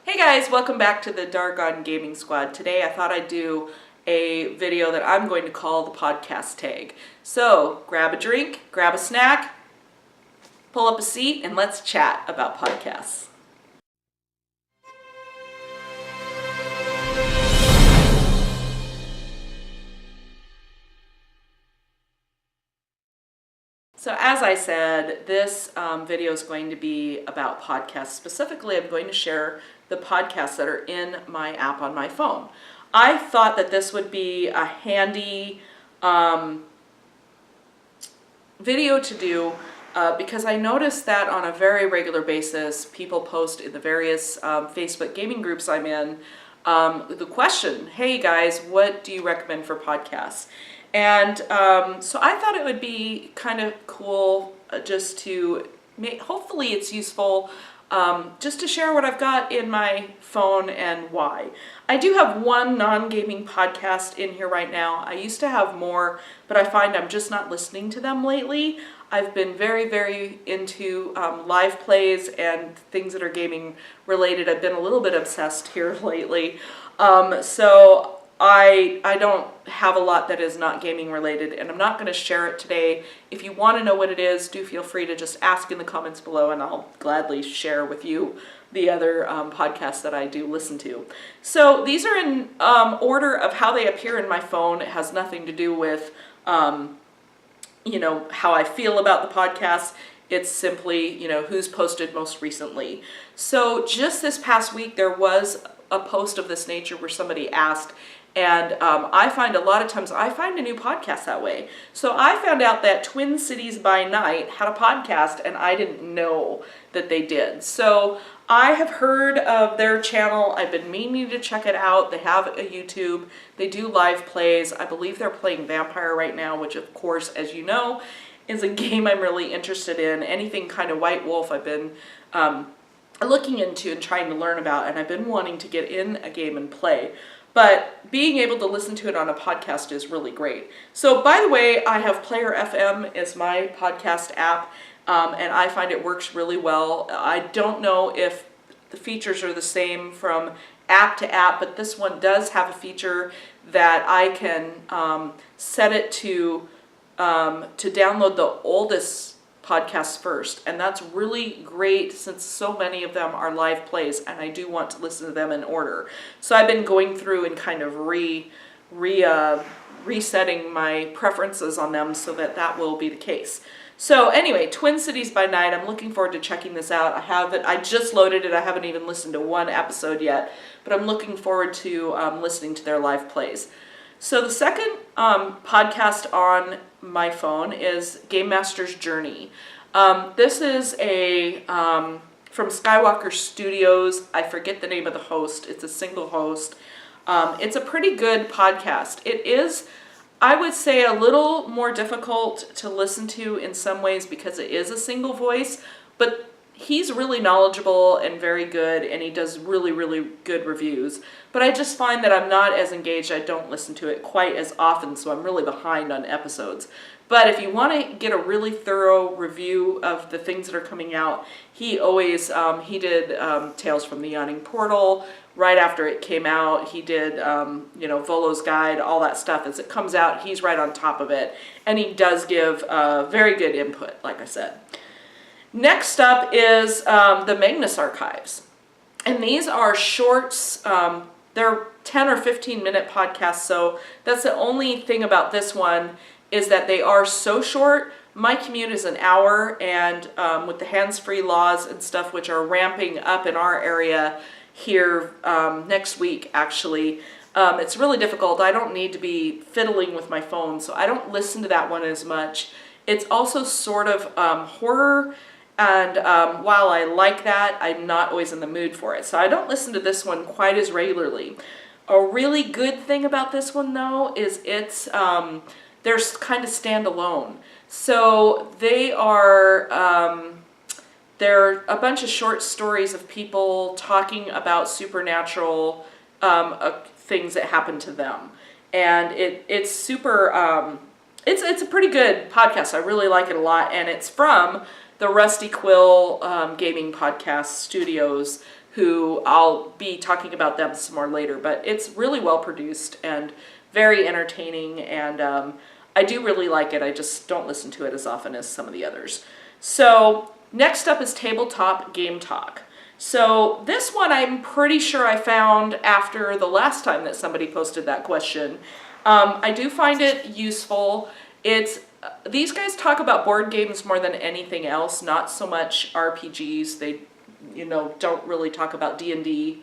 Hey guys, welcome back to the Dargon Gaming Squad. Today I thought I'd do a video that I'm going to call the podcast tag. So grab a drink, grab a snack, pull up a seat, and let's chat about podcasts. So as I said, this video is going to be about podcasts. Specifically, I'm going to share the podcasts that are in my app on my phone. I thought that this would be a handy video to do because I noticed that on a very regular basis, people post in the various Facebook gaming groups I'm in the question, hey guys, what do you recommend for podcasts? And so I thought it would be kind of cool just to hopefully it's useful just to share what I've got in my phone and why. I do have one non-gaming podcast in here right now. I used to have more, but I find I'm just not listening to them lately. I've been very, very into live plays and things that are gaming related. I've been a little bit obsessed here lately. So I don't have a lot that is not gaming related, and I'm not going to share it today. If you want to know what it is, do feel free to just ask in the comments below, and I'll gladly share with you the other podcasts that I do listen to. So these are in order of how they appear in my phone. It has nothing to do with you know, how I feel about the podcast. It's simply, you know, who's posted most recently. So just this past week, there was a post of this nature where somebody asked, and I find a lot of times I find a new podcast that way. So I found out that Twin Cities by Night had a podcast, and I didn't know that they did. So I have heard of their channel. I've been meaning to check it out. They have a YouTube. They do live plays. I believe they're playing Vampire right now, which of course, as you know, is a game I'm really interested in. Anything kind of White Wolf I've been looking into and trying to learn about, and I've been wanting to get in a game and play. But being able to listen to it on a podcast is really great. So by the way, I have Player FM as my podcast app, and I find it works really well. I don't know if the features are the same from app to app, but this one does have a feature that I can set it to download the oldest podcasts first, and that's really great since so many of them are live plays and I do want to listen to them in order. So I've been going through and kind of resetting my preferences on them so that that will be the case. So anyway, Twin Cities by Night, I'm looking forward to checking this out. I just loaded it. I haven't even listened to one episode yet, but I'm looking forward to listening to their live plays. So the second podcast on my phone is Game Master's Journey. This is a from Skywalker Studios. I forget the name of the host. It's a single host. It's a pretty good podcast. It is, I would say, a little more difficult to listen to in some ways because it is a single voice, but he's really knowledgeable and very good, and he does really, really good reviews. But I just find that I'm not as engaged. I don't listen to it quite as often, so I'm really behind on episodes. But if you want to get a really thorough review of the things that are coming out, he always, he did Tales from the Yawning Portal right after it came out. He did, you know, Volo's Guide, all that stuff. As it comes out, he's right on top of it. And he does give very good input, like I said. Next up is the Magnus Archives. And these are shorts. They're 10 or 15 minute podcasts, so that's the only thing about this one is that they are so short. My commute is an hour, and with the hands-free laws and stuff, which are ramping up in our area here next week, actually, it's really difficult. I don't need to be fiddling with my phone, so I don't listen to that one as much. It's also sort of horror, and while I like that, I'm not always in the mood for it. So I don't listen to this one quite as regularly. A really good thing about this one, though, is it's they're kind of standalone. So they are they're a bunch of short stories of people talking about supernatural things that happen to them, and it's super. It's a pretty good podcast. I really like it a lot, and it's from the Rusty Quill gaming podcast studios. who I'll be talking about them some more later, but it's really well produced and very entertaining, and I do really like it. I just don't listen to it as often as some of the others. So next up is Tabletop Game Talk. So this one I'm pretty sure I found after the last time that somebody posted that question. I do find it useful. These guys talk about board games more than anything else, not so much RPGs. They, don't really talk about D&D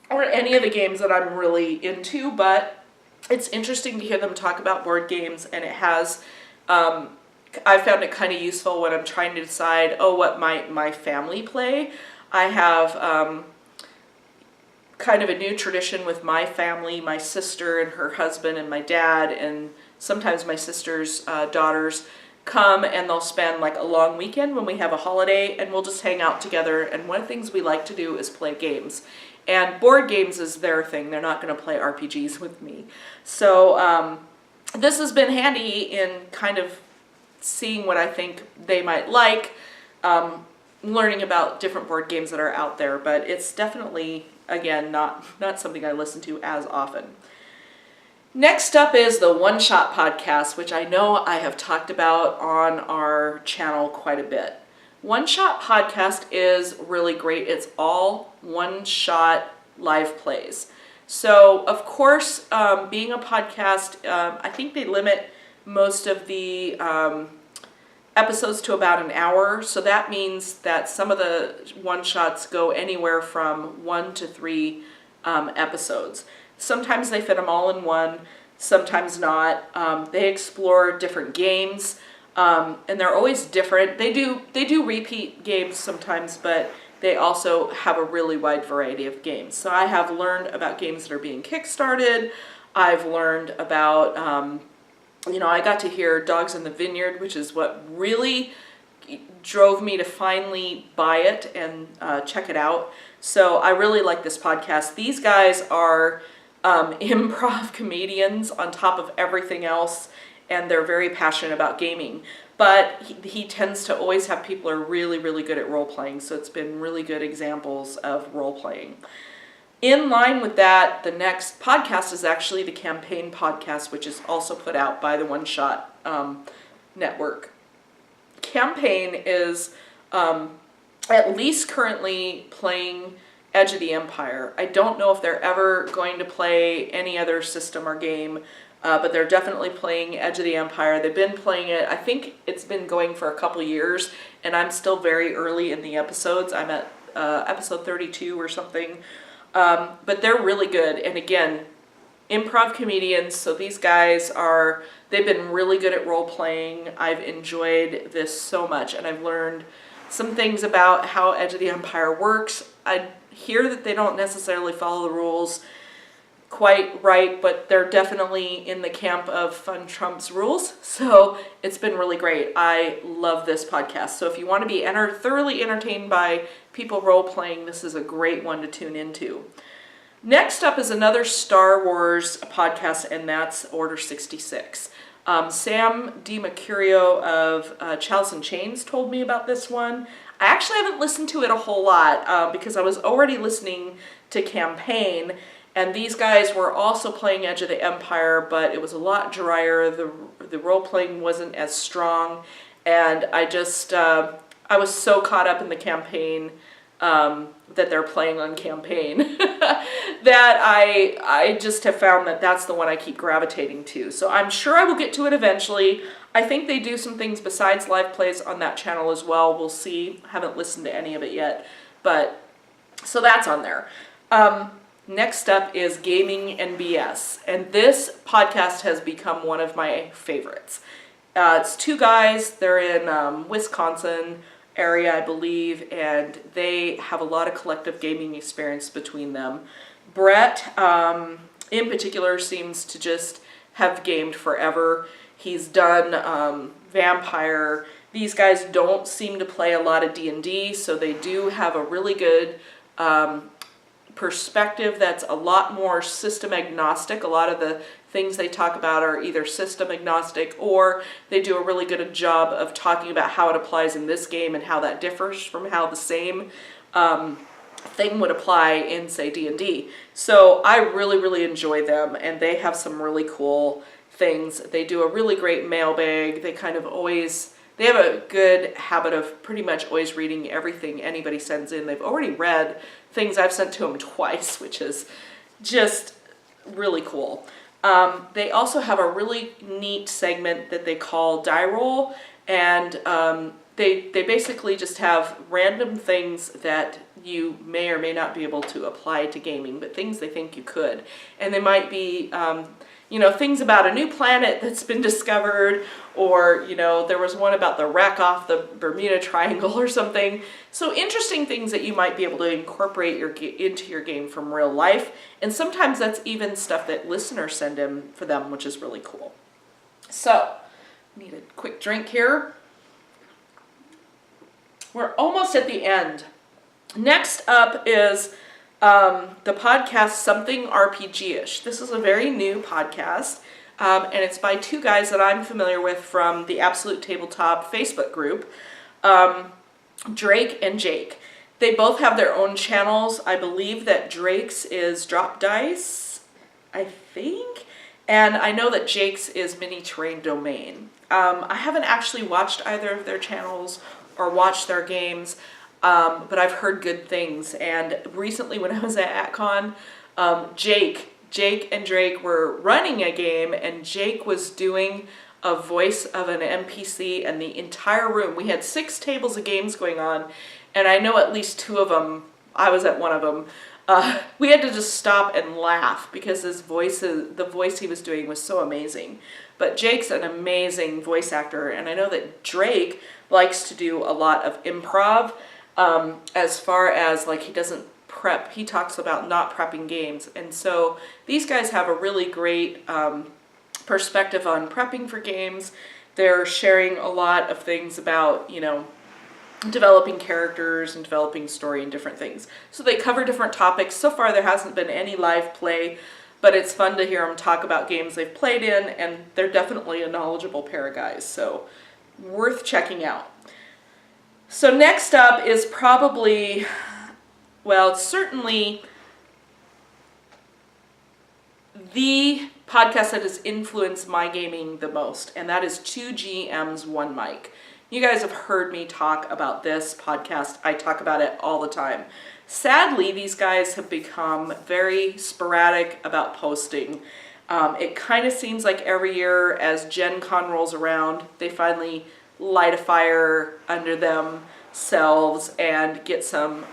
or any of the games that I'm really into, but it's interesting to hear them talk about board games, and it has, I found it kind of useful when I'm trying to decide, what might my family play. I have kind of a new tradition with my family, my sister and her husband and my dad, and sometimes my sister's daughters come, and they'll spend like a long weekend when we have a holiday, and we'll just hang out together, and one of the things we like to do is play games. And board games is their thing. They're not going to play RPGs with me. So this has been handy in kind of seeing what I think they might like, learning about different board games that are out there, but it's definitely, again, not something I listen to as often. Next up is the One Shot podcast, which I know I have talked about on our channel quite a bit. One Shot podcast is really great. It's all one-shot live plays. So, of course, being a podcast, I think they limit most of the episodes to about an hour. So that means that some of the one-shots go anywhere from 1 to 3 episodes. Sometimes they fit them all in one, sometimes not. They explore different games. And they're always different. They do repeat games sometimes, but they also have a really wide variety of games. So I have learned about games that are being kickstarted. I've learned about, I got to hear Dogs in the Vineyard, which is what really drove me to finally buy it and check it out. So I really like this podcast. These guys are improv comedians on top of everything else, and they're very passionate about gaming. But he tends to always have people who are really, really good at role-playing, so it's been really good examples of role-playing. In line with that, the next podcast is actually the Campaign podcast, which is also put out by the One Shot network. Campaign is at least currently playing Edge of the Empire. I don't know if they're ever going to play any other system or game, but they're definitely playing Edge of the Empire. They've been playing it, I think it's been going for a couple years, and I'm still very early in the episodes. I'm at episode 32 or something. But they're really good. And again, improv comedians, so these guys they've been really good at role playing. I've enjoyed this so much, and I've learned some things about how Edge of the Empire works. I hear that they don't necessarily follow the rules quite right, but they're definitely in the camp of fun trumps rules. So it's been really great. I love this podcast. So if you want to be thoroughly entertained by people role playing, this is a great one to tune into. Next up is another Star Wars podcast, and that's Order 66. Sam DiMercurio of Chalice and Chains told me about this one. I actually haven't listened to it a whole lot because I was already listening to Campaign, and these guys were also playing Edge of the Empire, but it was a lot drier. The role-playing wasn't as strong, and I was so caught up in the Campaign that they're playing on Campaign that I just have found that that's the one I keep gravitating to. So I'm sure I will get to it eventually. I think they do some things besides live plays on that channel as well. We'll see. Haven't listened to any of it yet, but so that's on there. Next up is Gaming and BS, and this podcast has become one of my favorites. It's two guys. They're in Wisconsin area, I believe, and they have a lot of collective gaming experience between them. Brett, in particular, seems to just have gamed forever. He's done Vampire. These guys don't seem to play a lot of D&D, so they do have a really good perspective that's a lot more system agnostic. A lot of the things they talk about are either system agnostic, or they do a really good job of talking about how it applies in this game and how that differs from how the same thing would apply in, say, D&D. So I really enjoy them, and they have some really cool things. They do a really great mailbag. They kind of always, they have a good habit of pretty much always reading everything anybody sends in. They've already read things I've sent to them twice, which is just really cool. They also have a really neat segment that they call Die Roll, and they basically just have random things that you may or may not be able to apply to gaming, but things they think you could. And they might be, things about a new planet that's been discovered, or, there was one about the wreck off the Bermuda Triangle or something. So interesting things that you might be able to incorporate into your game from real life. And sometimes that's even stuff that listeners send in for them, which is really cool. So, need a quick drink here. We're almost at the end. Next up is the podcast Something RPG-ish. This is a very new podcast, and it's by two guys that I'm familiar with from the Absolute Tabletop Facebook group, Drake and Jake. They both have their own channels. I believe that Drake's is Drop Dice, I think, and I know that Jake's is Mini Terrain Domain. I haven't actually watched either of their channels or watched their games, but I've heard good things. And recently when I was at AtCon, Jake and Drake were running a game, and Jake was doing a voice of an NPC, and the entire room, we had 6 tables of games going on, and I know at least 2 of them, I was at one of them, we had to just stop and laugh because the voice he was doing was so amazing. But Jake's an amazing voice actor, and I know that Drake likes to do a lot of improv, as far as like he doesn't prep. He talks about not prepping games, and so these guys have a really great perspective on prepping for games. They're sharing a lot of things about, developing characters and developing story and different things. So they cover different topics. So far there hasn't been any live play, but it's fun to hear them talk about games they've played in, and they're definitely a knowledgeable pair of guys, so worth checking out. So next up is probably, well, certainly the podcast that has influenced my gaming the most, and that is 2 GMs One Mic. You guys have heard me talk about this podcast. I talk about it all the time. Sadly, these guys have become very sporadic about posting. It kind of seems like every year as Gen Con rolls around, they finally light a fire under themselves and get some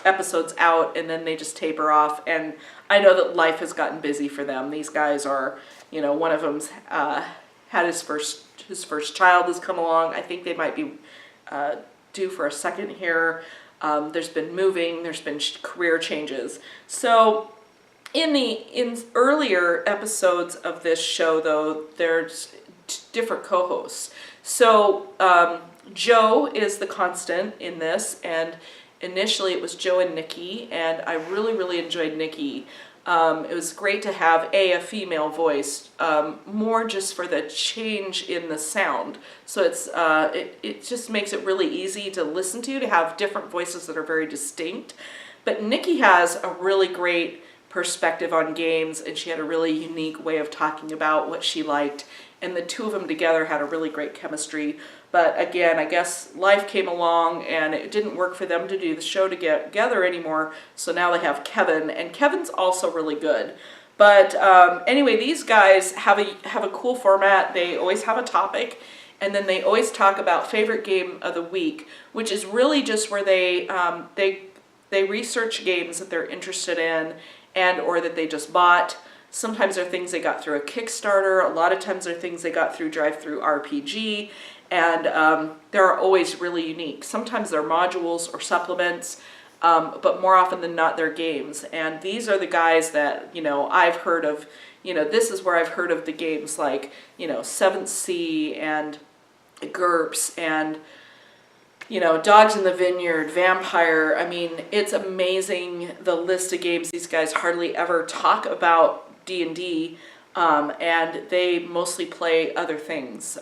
episodes out, and then they just taper off. And I know that life has gotten busy for them. These guys are, one of them's had his first child has come along. I think they might be due for a second here. There's been moving, there's been career changes. So in earlier episodes of this show, though, there's different co-hosts. So Joe is the constant in this, and initially it was Joe and Nikki, and I really enjoyed Nikki. It was great to have a female voice, more just for the change in the sound. So it just makes it really easy to listen to have different voices that are very distinct. But Nikki has a really great perspective on games, and she had a really unique way of talking about what she liked, and the two of them together had a really great chemistry. But again, I guess life came along and it didn't work for them to do the show together anymore, so now they have Kevin, and Kevin's also really good. But anyway, these guys have a cool format. They always have a topic, and then they always talk about favorite game of the week, which is really just where they research games that they're interested in and or that they just bought. Sometimes they're things they got through a Kickstarter. A lot of times they're things they got through Drive-Thru RPG, and they're always really unique. Sometimes they're modules or supplements, but more often than not they're games. And these are the guys that, I've heard of, this is where I've heard of the games like, 7th Sea and GURPS and, Dogs in the Vineyard, Vampire. I mean, it's amazing the list of games. These guys hardly ever talk about D&D, and they mostly play other things.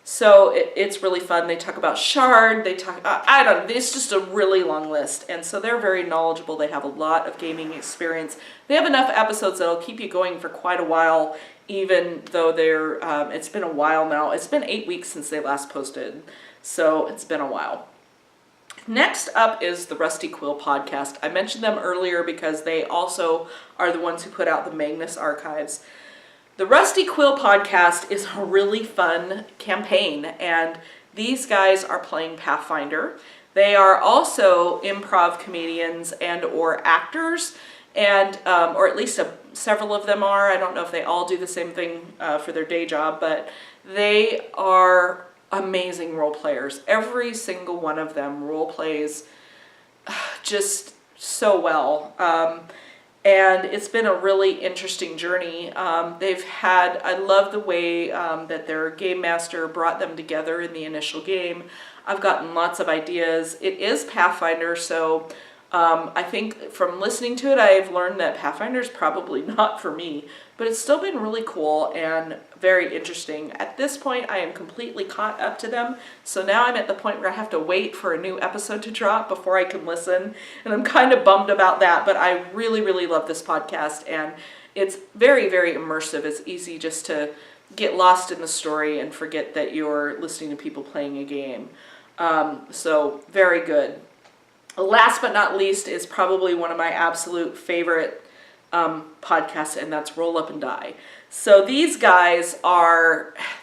So it's really fun. They talk about Shard, they talk, I don't know, it's just a really long list. And so they're very knowledgeable. They have a lot of gaming experience. They have enough episodes that'll keep you going for quite a while, even though it's been a while now. It's been 8 weeks since they last posted, so it's been a while. Next up is the Rusty Quill podcast. I mentioned them earlier because they also are the ones who put out the Magnus archives. The Rusty Quill podcast is a really fun campaign, and these guys are playing Pathfinder. They are also improv comedians and or actors, and or at least several of them are. I don't know if they all do the same thing for their day job, but they are amazing role players. Every single one of them role plays just so well. And it's been a really interesting journey. I love the way that their game master brought them together in the initial game. I've gotten lots of ideas. It is Pathfinder, so I think from listening to it, I've learned that Pathfinder is probably not for me, but it's still been really cool and very interesting. At this point, I am completely caught up to them, so now I'm at the point where I have to wait for a new episode to drop before I can listen, and I'm kind of bummed about that, but I really, really love this podcast, and it's very, very immersive. It's easy just to get lost in the story and forget that you're listening to people playing a game. So very good. Last but not least is probably one of my absolute favorite podcasts, and that's Roll Up and Die. So these guys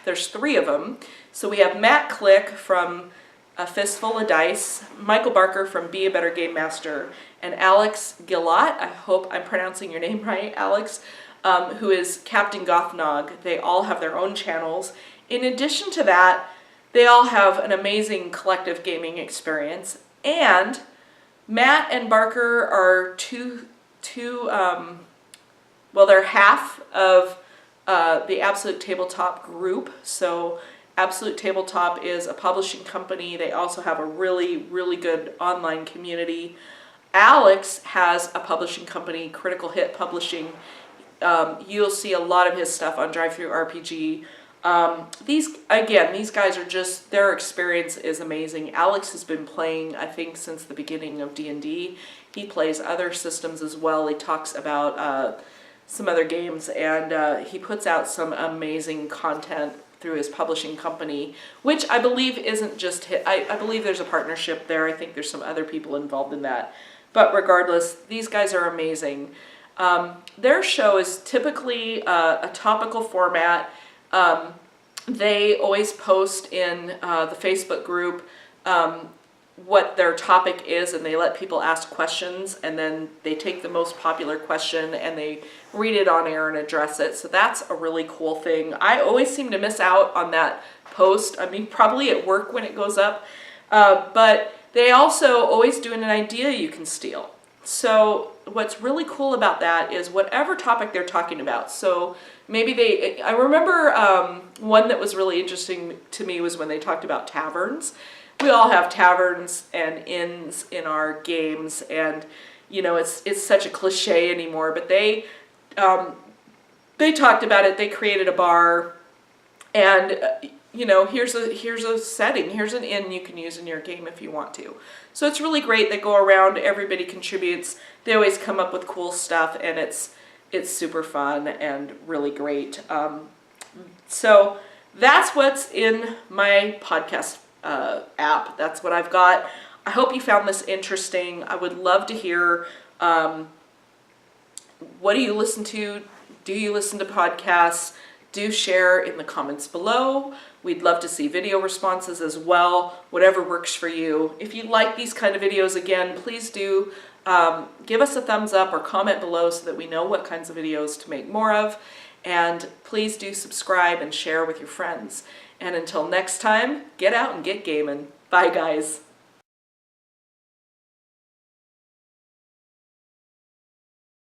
there's 3 of them. So we have Matt Click from A Fistful of Dice, Michael Barker from Be a Better Game Master, and Alex Gillot, I hope I'm pronouncing your name right, Alex, who is Captain Gothnog. They all have their own channels. In addition to that, they all have an amazing collective gaming experience, and Matt and Barker are they're half of the Absolute Tabletop group. So Absolute Tabletop is a publishing company. They also have a really, really good online community. Alex has a publishing company, Critical Hit Publishing. You'll see a lot of his stuff on Drive Thru RPG. These guys are just, their experience is amazing. Alex has been playing, I think, since the beginning of D&D. He plays other systems as well. He talks about some other games, and he puts out some amazing content through his publishing company, which I believe isn't just his. I believe there's a partnership there. I think there's some other people involved in that. But regardless, these guys are amazing. Their show is typically a topical format. They always post in the Facebook group what their topic is, and they let people ask questions, and then they take the most popular question and they read it on air and address it. So that's a really cool thing. I always seem to miss out on that post. I mean, probably at work when it goes up, but they also always do an idea you can steal. So what's really cool about that is whatever topic they're talking about. So maybe I remember one that was really interesting to me was when they talked about taverns. We all have taverns and inns in our games, and you know, it's such a cliche anymore, but they talked about it. They created a bar, and you know, here's a setting, here's an inn you can use in your game if you want to. So it's really great. They go around, everybody contributes. They always come up with cool stuff, and it's super fun and really great. So that's what's in my podcast app. That's what I've got. I hope you found this interesting. I would love to hear, what do you listen to? Do you listen to podcasts? Do share in the comments below. We'd love to see video responses as well, whatever works for you. If you like these kind of videos, again, please do give us a thumbs up or comment below so that we know what kinds of videos to make more of. And please do subscribe and share with your friends. And until next time, get out and get gaming. Bye, guys.